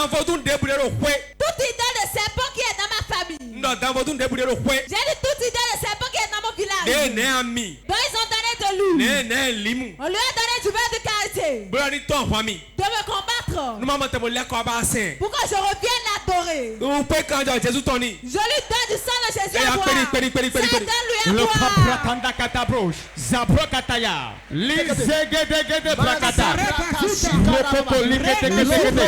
Dans votre débrouillé le fouet. Toute idée de serpent qui est dans ma famille. Non, dans votre débrouillé le fouet. J'ai dit toute idée de serpent qui est dans mon village. Né ami. Donc ils ont donné de loup. Né limou. On lui a donné du beurre de qualité. Brani ton famille. De me combattre. Nous m'avons demandé quoi bassin. Pour que je revienne l'adorer. Vous pouvez quand Jésus Tony. Je lui donne du sang de Jésus à boire. Péri. Ça donne lui à Le boire. kaprakanda katabrosh. Zabrokataya. Lizegedegede brakata. Rokoko ligetegede.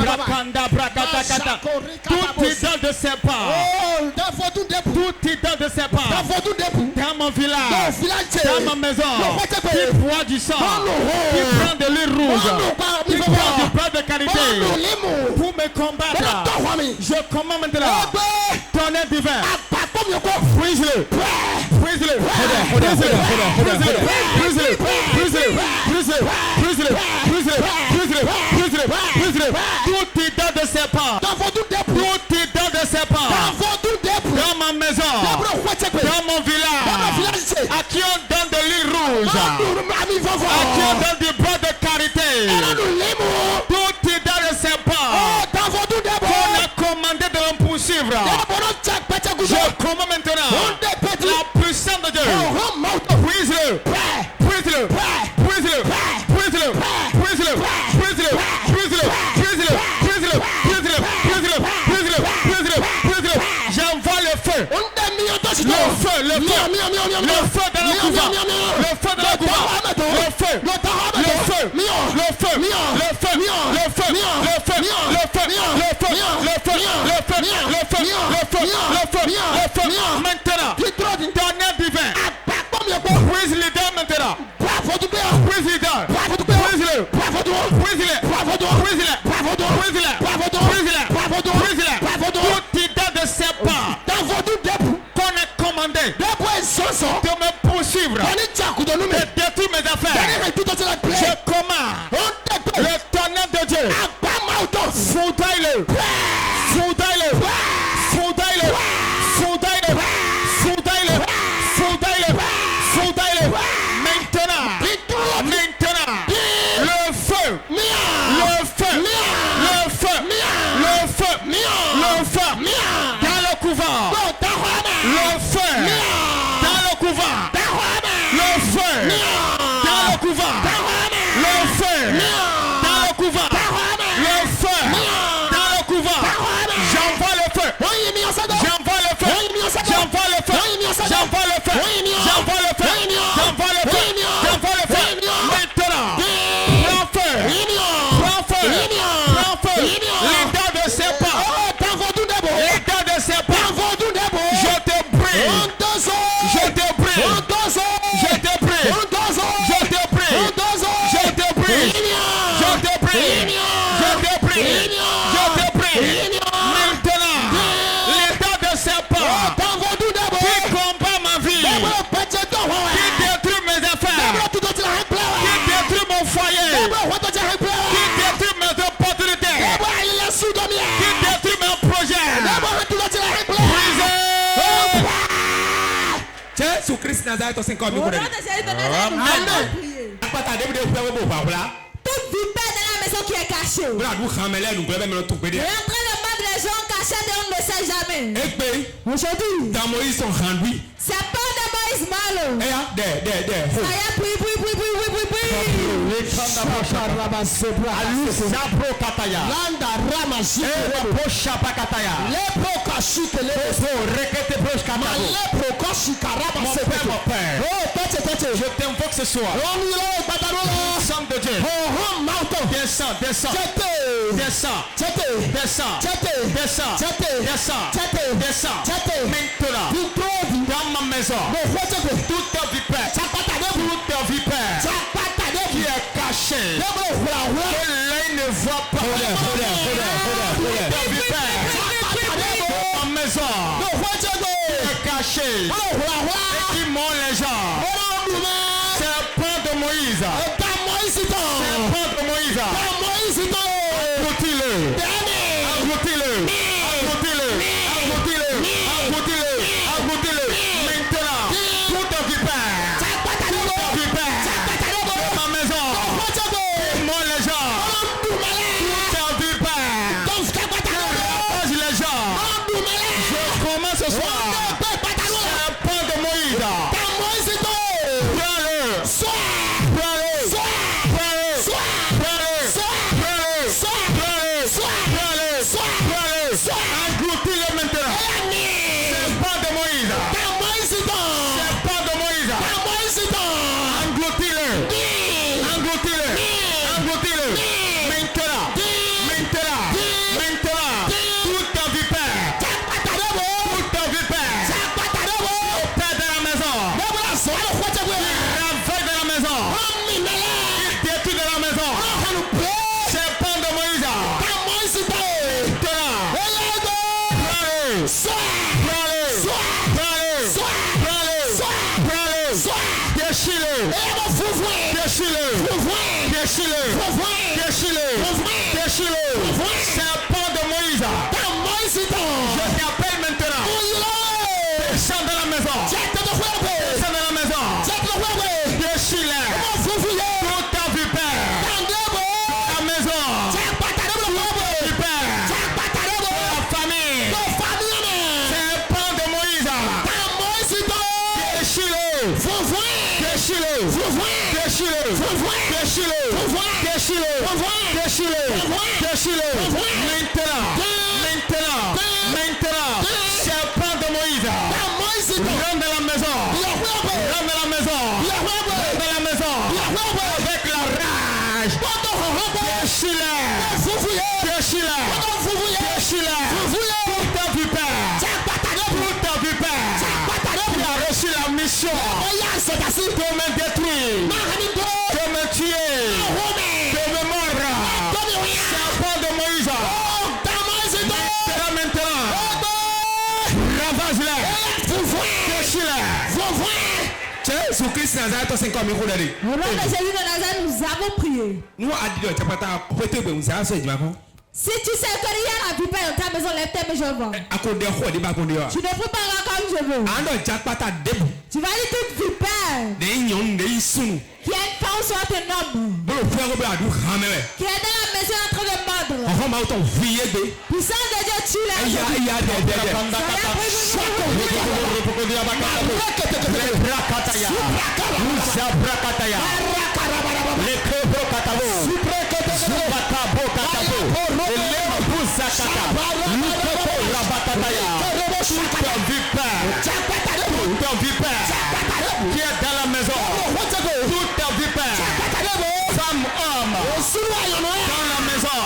Brakanda brakatakata. Tout idole de serpent. Tout idole de serpent. Dans mon village. Dans ma maison. Qui boit du sang. Qui prend de l'huile rouge. Qui prend du beurre de qualité. Pour me combattre. Je commande maintenant. Tonnerre divin. Brise-le. Brise-le. Brise-le. Brise-le. Brise-le. Brise-le. Brise-le. Brise-le. Brise-le. Brise-le. Brise-le. Brise-le. Tout idole de serpent. Tout idole de serpent. Dans ma maison. Dans mon village. À qui on donne de l'huile rouge. À qui on donne du beurre de karité. Tout idole de serpent. On a commandé de l'en poursuivre. Je commande maintenant la puissance de Dieu. Brise-le. Brise-le. Brise-le. Brise-le. Brise-le. Brise-le. Brise-le. Brise-le. Brise-le. Brise-le. Brise-le. Brise-le. Brise-le. Brise-le. J'envoie le feu. Le feu. Le feu. Le feu dans le couvent. Le feu dans le couvent. Le feu. Le feu. Le feu. Le feu. Le feu. Le feu. Le feu. Le feu. Le feu. Le feu. Le feu. Le feu. Le feu. Maintenant. Tonnerre divin. Brise les dents maintenant. Brise les dents. Brise-le. Brise-le. Brise-le. Brise-le. Brise-le. Tout idole de serpent qu'on a commandé de me poursuivre, de détruire mes affaires. Je commande le tonnerre de Dieu. Foudroie-le. Foudroie-le. Foudroie-le. Foudroie-le. Foudroie-le. Foudroie-le. Foudroie-le. Maintenant. Maintenant. Le feu. Le feu. Le feu. Le feu. Le feu. Dans le couvent. Le feu. Dans le couvent. Le feu. Dans le couvent. Le feu. Dans le couvent. Le feu. Dans le couvent. J'envoie le feu. J'envoie le feu. J'envoie le feu. J'envoie le feu. J'envoie le feu. J'envoie le feu. J'envoie le feu. Maintenant. Prends feu. Prends feu. Prends feu. Les dents de serpent. Les dents de serpent. Je te brise. Je te brise. Je te brise. Je te brise. Je te brise. Je te brise. Je te brise. Je te brise. Maintenant, les dents de serpent qui combat ma vie, qui détruit mes affaires, qui détruit mon foyer, qui détruit mes opportunités, qui détruit mes projets. Brisez. Jésus Christ Nazareth au 50 Au nom de Jésus de Nazareth, nous allons prier. Toute vipère dans la maison qui est cachée. Vous êtes en train de battre les gens cachés et on ne le sait jamais. Aujourd'hui, dans Moïse sont rendus. c'est pas de Moïse Malo. Aya, prie. Je t'invoque ce soir. Sang de Dieu. Descends. Descends. Maintenant, dans ma maison, toute vipère qui est cachée, que l'œil ne voit pas. Toute vipère dans ma maison qui est cachée et qui monte les gens. Serpent de Moïse. Serpent de Moïse. Agoutis-le. Maintenant, toute vipère dans ma maison, moi les gens, toute vipère ravage de la maison. Il détruit de la maison. Serpent de Moïse. Serpent de Moïse. Je t'appelle maintenant. Descends de la maison. Descends de la maison. Déchire-les. Toute ta vipère. Ta maison. Vipère. La famille. Serpent de Moïse. Déchire-le. Déchire-le. Déchire-le. Maintenant, serpent de Moïse, rentre dans la maison, avec la rage, déchire-le, pour ta vipère, qui a reçu la mission de me détruire, de me tuer, de me mordre. Serpent de Moïse, maintenant, ravage-les, déchire-les. Jésus-Christ Nazareth, c'est comme il faut aller. Au nom de Jésus de Nazareth, nous avons prié. Nous avons dit que tu n'as pas de Si tu sais qu'il y a la vipère dans ta maison, lève-toi, mais je vais. Tu ne peux pas rendre comme je veux. Tu vas aller toute vipère qui est une femme soit un homme, qui est dans la maison en train de mordre. Puissance de Dieu, tu l'as. Qui est dans la maison, toute ta vipère, femme, homme, dans la maison,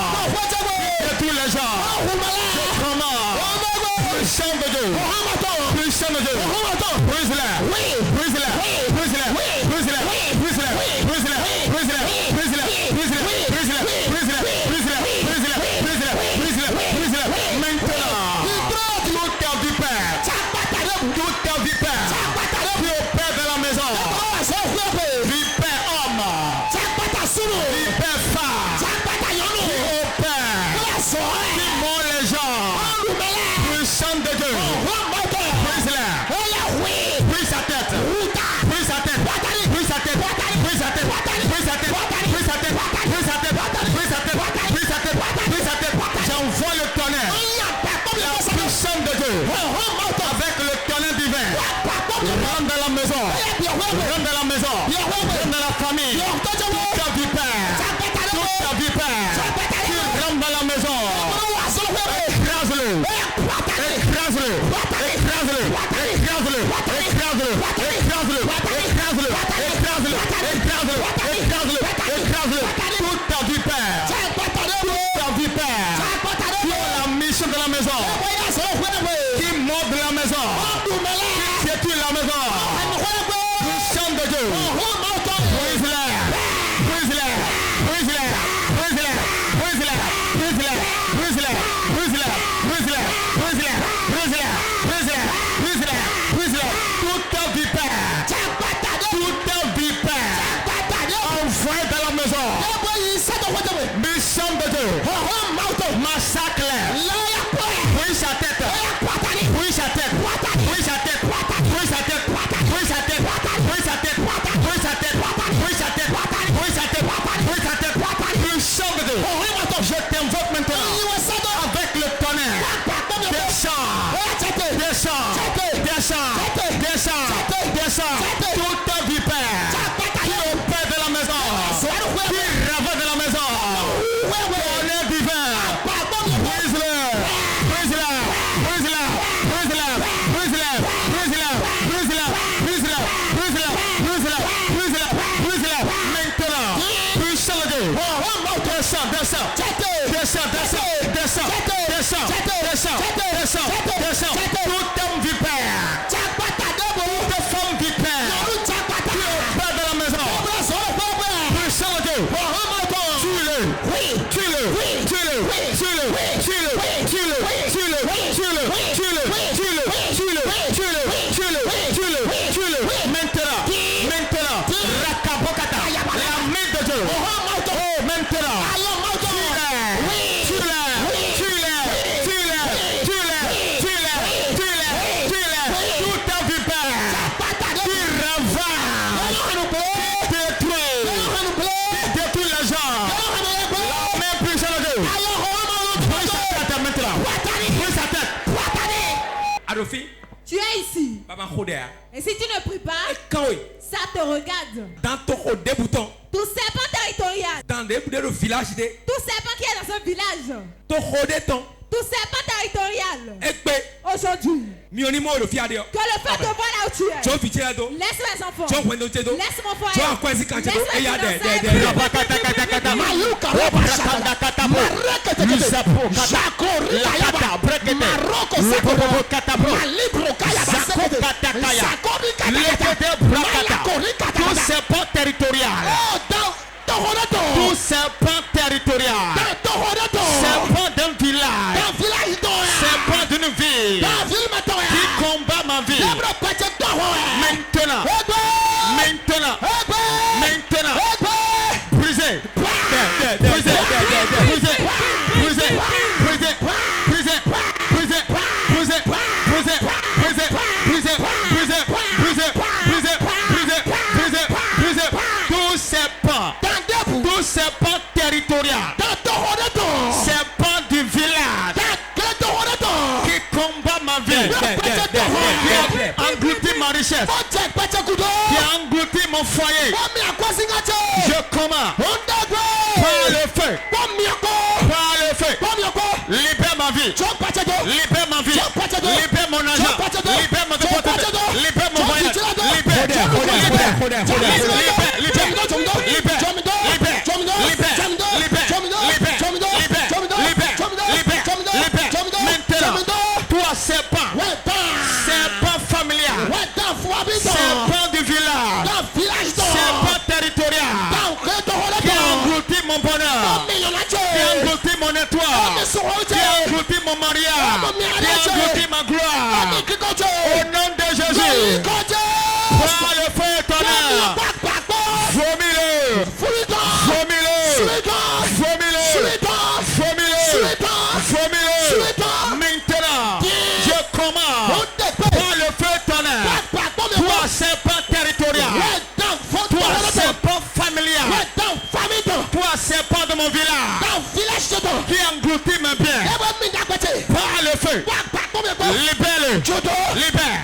de tous les gens, comment, puissant de Dieu, puissant de Dieu, brise-les, brise-les, brise-les, brise-les, brise-les, brise-les, brise-les, brise-les, brise-les, brise-les, brise-les, brise-les, brise-les, brise-les, brise-les, maintenant, toute ta vipère, qui opère de la maison, vipère homme, vipère femme, qui opère, qui mord les gens, puissant de Dieu, brise-les, brise sa tête, brise sa tête, brise sa tête, brise sa tête, brise sa tête, brise sa tête, brise sa tête, brise sa tête, brise sa tête, brise sa tête, j'envoie le tonnerre, la puissance de Dieu, avec le tonnerre divin, rentre dans la maison, rentre dans la maison, rentre dans la famille, toute ta vipère, qui rentre dans la maison, écrase-le, écrase-le, écrase-le, écrase-le, écrase-le, écrase-le, écrase-le, écrase-le, écrase-le, écrase-le, écrase-le, toute ta vipère, qui a la mission de la maison, qui mord de la maison, qui détruit la maison, puissant de Dieu, brise-les, brise-les, brise-les, brise-les, brise-les, brise-les, brise-les, brise-les, brise-les, brise-les, brise-les, brise-les, brise-les, brise-les, toute ta vipère, envoyée dans la maison, mission de Dieu, massacre-les, brise sa tête, brise sa tête, brise sa tête, brise sa tête, brise sa tête, brise sa tête, brise sa tête, brise sa tête, brise sa tête, brise sa tête, puissant de Dieu, je t'invoque maintenant avec le tonnerre, descends, descends, descends, descends, descends, toute ta vipère, qui opère de la maison, qui ravage de la maison, tonnerre divin, brise-le, brise-le, brise-le, brise-le, brise-le, brise-le, brise-le, brise-le, brise-le, brise-le, brise-le, brise-le, maintenant, puissant de Dieu, descends, descends, descends, descends, descends, descends, descends, descends, descends, toute homme vipère, toute femme vipère, Tu es ici. Et si tu ne pries pas, ça te regarde. Tout serpent territorial. Tout serpent qui est dans ce village. Tout serpent territorial. Aujourd'hui. Que le feu te voie là où tu es. Laisse mes enfants. Laisse mon foyer. Tout serpent territorial. Tout serpent territorial. Serpent d'un village. Serpent d'une ville. Qui combat ma vie. Maintenant. Brisez. Tout serpent territorial. Serpent du village. Qui combat ma vie. Qui a englouti ma richesse. Qui a englouti mon foyer. Je commande. Par le feu. Libère ma vie. Libère ma vie. Libère mon argent. Libère mon déportation. Libère mon voyage. Toi serpent familial, serpent du village, serpent territorial, qui a englouti mon bonheur, qui a englouti mon étoile, qui a englouti mon mariage, qui a englouti ma gloire, au nom de Jésus, par le feu éternel, vomis-le, maintenant, je commande, par le feu éternel, toi serpent territorial, toi serpent familial, toi serpent de mon village, qui engloutit mes biens, par le feu, libère-le, libère,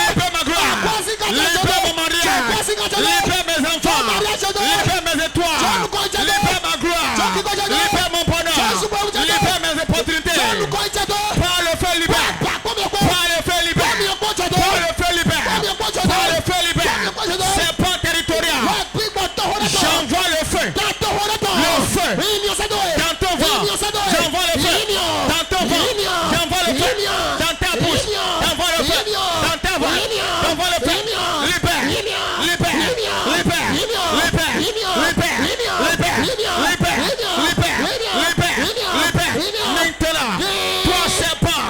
libère ma gloire, libère mon mariage, libère mes enfants, libère mes étoiles, libère ma gloire, libère mon bonheur, libère mes opportunités, par le feu libère, serpent territorial, j'envoie le feu, dans ton ventre, j'envoie le feu, dans ton ventre, j'envoie le feu, dans ta bouche, j'envoie le feu, dans ta voix, j'envoie le feu, libère, maintenant, toi serpent,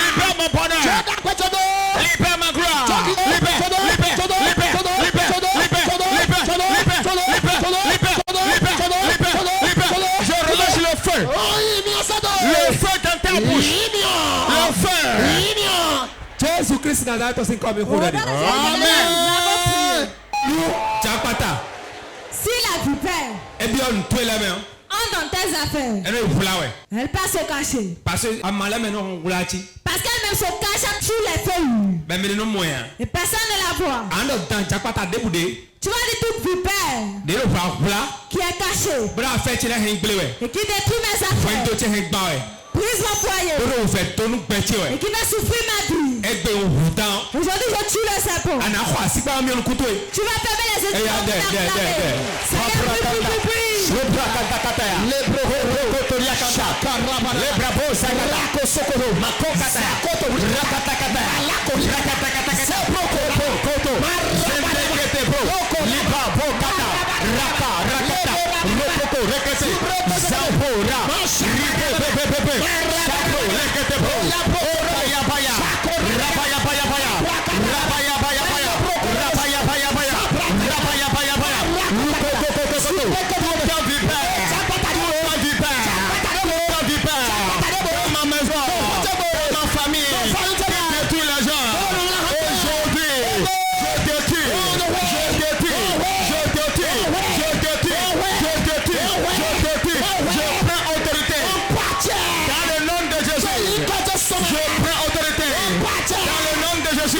libère mon bonheur, libère ma gloire, je relâche le feu, le feu dans ta bouche, le feu. Jésus Christ Nazareth aussi comme il faut dire. Amen. Chapata. Si la vipère entre dans tes affaires, elle passe au cachet. Parce qu'elle même se cache sous les feuilles. Et personne ne la voit. Tu vas dire toute vipère qui est cachée et qui détruit mes affaires. Brise mon foyer. Et qui va souffrir ma vie. Aujourd'hui je tue le serpent. Tu vas fermer les yeux.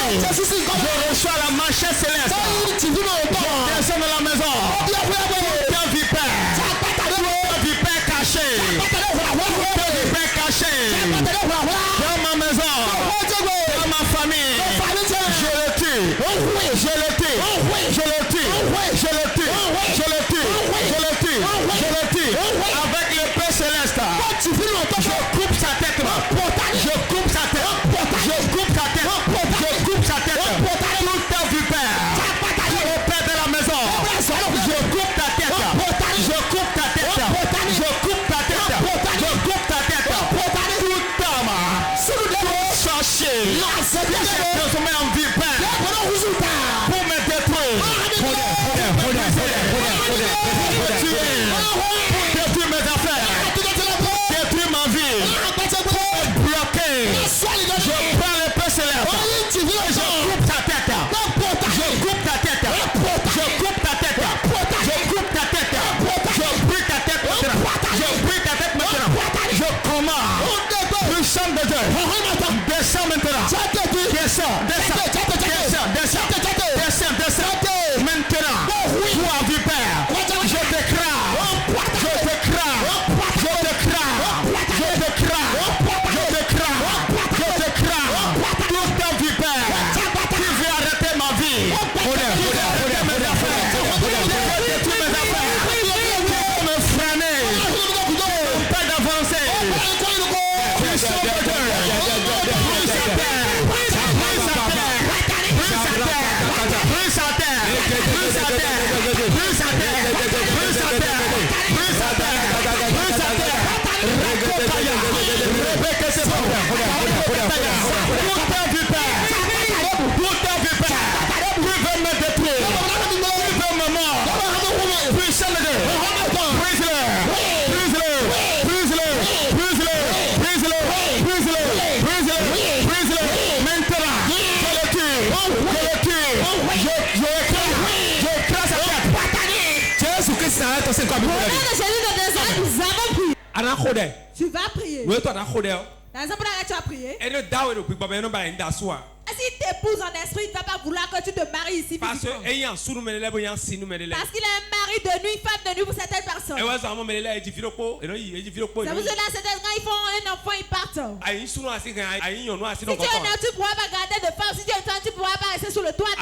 Je reçois la machette céleste. Je descends dans la maison. Toute vipère. Toute vipère cachée. Toute vipère cachée. Dans ma maison. Dans ma famille. Je le tue. Je le tue. Je le tue. Je le tue. Je le tue. Je le tue. Je le tue. Avec le Père céleste. Je coupe sa tête. Je coupe sa tête. Je coupe sa tête. Je coupe sa tête. Toute ta vipère. Tu opères de la maison. Je coupe ta tête. Je coupe ta tête. Je coupe ta tête. Je coupe ta tête. Toute âme. Tout chercher. J'ai transformé en vipère. Pour me détruire. Détruire mes affaires. Détruire ma vie. Bloquer. Je prends le Père céleste. Je coupe ta tête. Je coupe ta tête. Je coupe ta tête. Je coupe ta tête. Je brise ta tête maintenant. Je brise ta tête maintenant. Je commande. Puissant de Dieu. Descends maintenant. Descends. Descends. Descends. Descends. Descends. Descends. Maintenant. Toi, vipère. Je déclare. Je déclare. Je déclare. Je déclare. Je déclare. Je déclare. Toute ta vipère. Tu veux arrêter ma vie. Tu veux arrêter mes affaires. Tu veux détruire mes affaires. Tu veux me freiner. Pas d'avancer. Puissant de Dieu. Brise sa terre. Brise sa terre. Brise sa terre. Brise sa terre. Brise sa terre. Brise sa terre. Brise sa terre. Brise sa terre. Brise sa terre. Rakotaya. Rebecca, c'est bon. Toute ta vipère. Toute ta vipère. Tu veux me détruire. Tu veux me mordre. Puissant de Dieu. Brise-le. Brise-le. Brise-le. Brise-le. Brise-le. Brise-le. Brise-le. Brise-le. Maintenant. Je le tue. Je le tue. Je écrase sa tête. Jésus Christ n'a pas encore mis. Tu vas prier. Oui, toi, tu La raison pour laquelle tu as prié. et le dawa le plus baba no ba inda soa. S'il t'épouse en esprit, il ne va pas vouloir que tu te maries ici. Parce que ayant sous nous melele bo yan si nous melele. Parce qu'il a un mari de nuit, une femme de nuit pour certaines personnes. Et ouais ça mo melele e divilo po, et non il divilo po. Ça vous cela certaines quand ils font un enfant ils partent. Ayi sunu asi kan ayi yon no asi no Si tu es un homme, tu pourras pas garder de femme. Si tu es une femme, tu pourras pas rester sous le toit.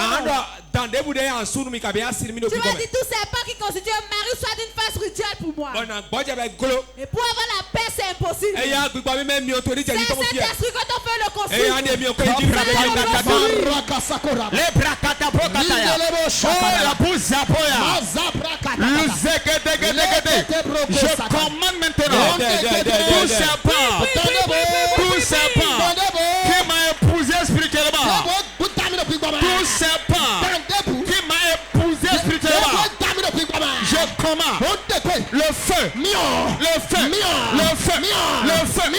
Dans des boudes yan sunu mi kabia si mi no tu vas dire tout c'est pas qui constitue un mari soit d'une phase rituelle pour moi. Bon na boja ba golo. Et pour avoir la paix c'est impossible. Et ya gbigba mi même mi autorité ni to mo fi. C'est quand on fait le conflit. Et ya ne mi ko di les brakata brokataya. Oh la bouzapoya. Je commande maintenant. Tout serpent. Tout serpent. Qui m'a épousé spirituellement. Tout serpent. Qui m'a épousé spirituellement. Je commande. Le feu. Le feu. Le feu. Le feu. Le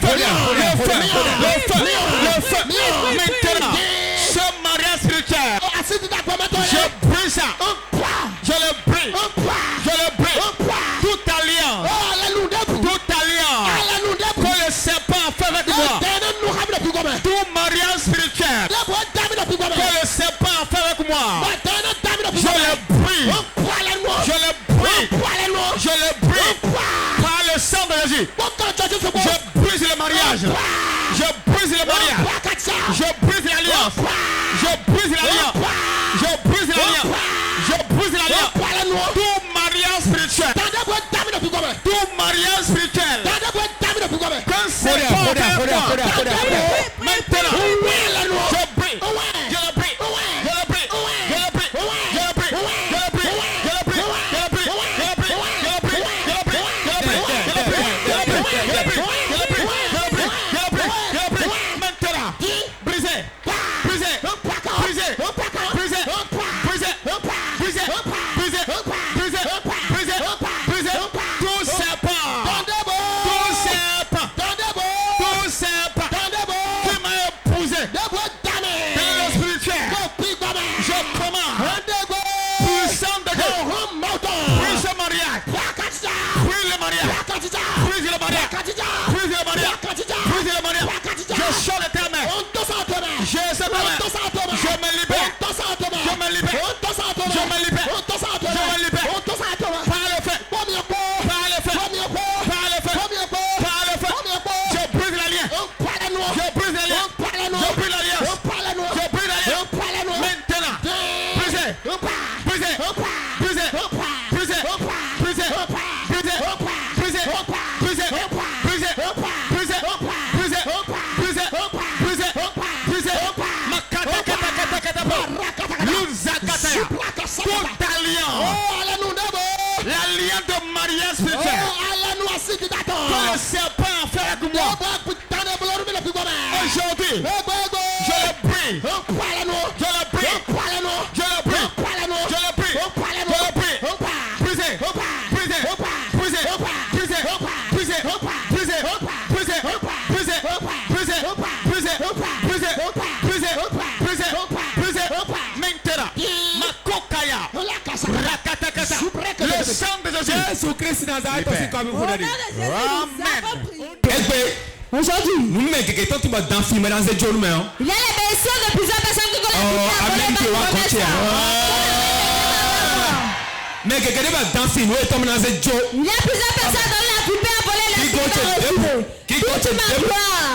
feu. Le feu. Le feu. Maintenant. Ce mariage spirituel. Je brise ça. Je le brise. Je le brise. Toute alliance. Toute alliance. Que le serpent fait avec moi. Tout mariage spirituel. Que le serpent fait avec moi. Je le brise. Je le brise. Je le brise. Par le sang de Jésus. Je brise le mariage. Je brise le mariage. Je brise l'alliance. Je brise l'alliance. Je brise l'alliance. Je brise l'alliance. Tout mariage spirituel. Tout mariage spirituel. Quand c'est pas maintenant, je brise. Je le brise. Je le brise. Je le brise. Je le brise. Je le brise. Je le brise. Je le brise. Je le brise. Je le brise. Je le brise. Je le brise. Je le brise. Je le brise. Je le brise. Je le brise. Je le brise. Je le brise. Je le brise. Maintenant, brisez. Brisez. Brisez. Brisez. Brisez. Brisez. Brisez. Brisez. Brisez. Brisez. Tout serpent. Tout serpent. Tout serpent. Qui m'a épousé. Dans le spirituel. Je commande. Puissant de Dieu. Brise le mariage. Brise le mariage. Brise le mariage. Brise le mariage. Brise le mariage. Je chante l'éternel. Je sais pas. me libère. Je me libère. Je me libère. Par le feu. Par le feu. Par le feu. Par le feu. Je brise la lien. Je brise la lien. Je brise la lien. Je brise la lien. Maintenant. Brisez. Brisez. Brisez. Brisez. Brisez. Brisez. Brisez. Brisez. Brisez. Brisez. Brisez. Brisez. Brisez. Brisez. Makata kata kata kata. Luzakata. Toute alliance. L'alliance de mariage spirituel. Que le serpent a fait avec moi. Aujourd'hui, je le prie. Je le prie. Je le prie. Je le prie. Je le prie. Brisez. Brisez. Brisez. Brisez. Brisez. Brisez. Brisez. Brisez. Brisez. Brisez. Brisez. Brisez. Brisez. Brisez. Maintenant, ma kokaya. Rakatakata. Le sang de Jésus. Jésus-Christ Nazareth aussi comme vous l'avez dit. Aujourd'hui, nous mettons quelqu'un qui va dans film dans ce jour mais il y a les bénédictions de plusieurs personnes qui connaissent. Mais quelqu'un va dans film nous sommes dans ce jour. Il y a plusieurs personnes dans la poupée à voler la qui côté debout.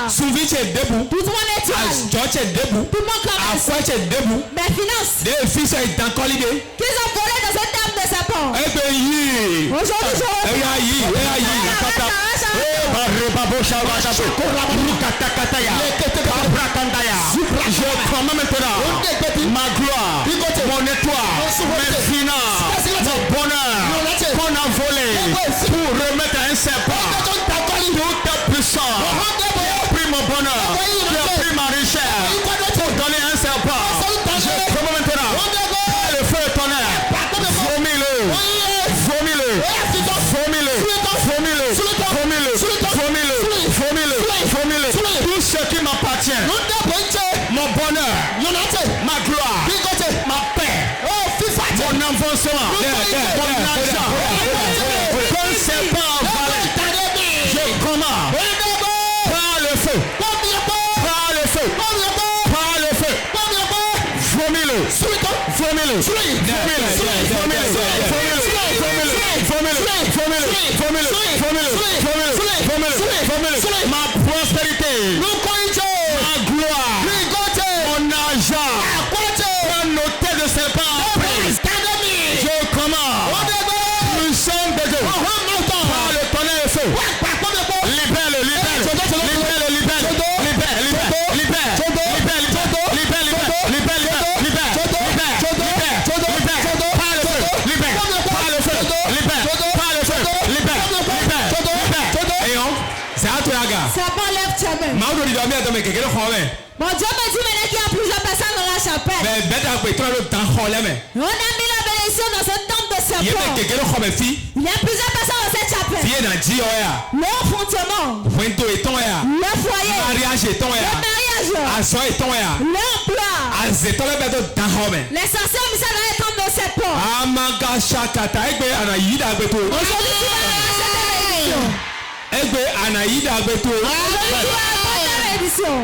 Souvi est debout. Tout le monde est debout. George est debout. Tout le monde commence. Afwa est debout. Mes finances. Des fils sont dans colibé. Qu'ils ont volé dans cette table de sapin. Eh ben yi. Aujourd'hui, je prends maintenant ma gloire, mon étoile, mes finances, mon bonheur qu'on a volé pour remettre à un serpent. Tout est puissant. Qui a pris mon bonheur, qui a pris ma richesse pour donner à un serpent. Je prends maintenant le feu et tonnerre. Vomis-le. Vomis-le. Vomis-le. Vomis-le. Vomis-le. Vomis-le. Vomis-le. Vomis-le. Tout ce qui m'appartient. Mon bonheur. Ma gloire. Ma paix. Mon avancement. Mon argent. Comme c'est pas avalé. Je commande. Par le feu. Par le feu. Par le feu. Vomis-le. Vomis-le. Vomis-le. Vomis-le. Vomis-le. Ma prospérité. Ma gloire. Mon argent. Un hôtel de serpent. Je commande. Nous sommes de Dieu. Par le tonnerre et feu. Libère-le, libère-le. Libère-le, libère-le. Libère, libère, libère. Libère, libère, libère, libère, libère, libère, libère, par le feu, libère, par le feu, libère, par le feu, libère, libère. Et on, c'est à toi gars. Ça pas lève jamais. Maodo dit dormir dans mes quelqu'un de xɔme. Mon Dieu m'a dit maintenant qu'il y a plusieurs personnes dans la chapelle. Mais bête à quoi toi le temps xɔle mais. On a mis la bénédiction dans cette tente de Il y a serpent. quelqu'un de xɔme fi. Il y a plusieurs personnes dans cette chapelle. Fi na ji oya. Leur fondement. Wento eton ya. Leur foyer. Mariage eton ya. Leur mariage. Aso eton ya. Leur emploi. Azeton le bête dans xɔme. Les sorciers ont mis ça dans les tentes de serpent. Amaga shakata egbe anayida agbeto. Aujourd'hui tu vas avoir cette bénédiction. Egbe anayida agbeto. Aujourd'hui tu vas avoir cette bénédiction.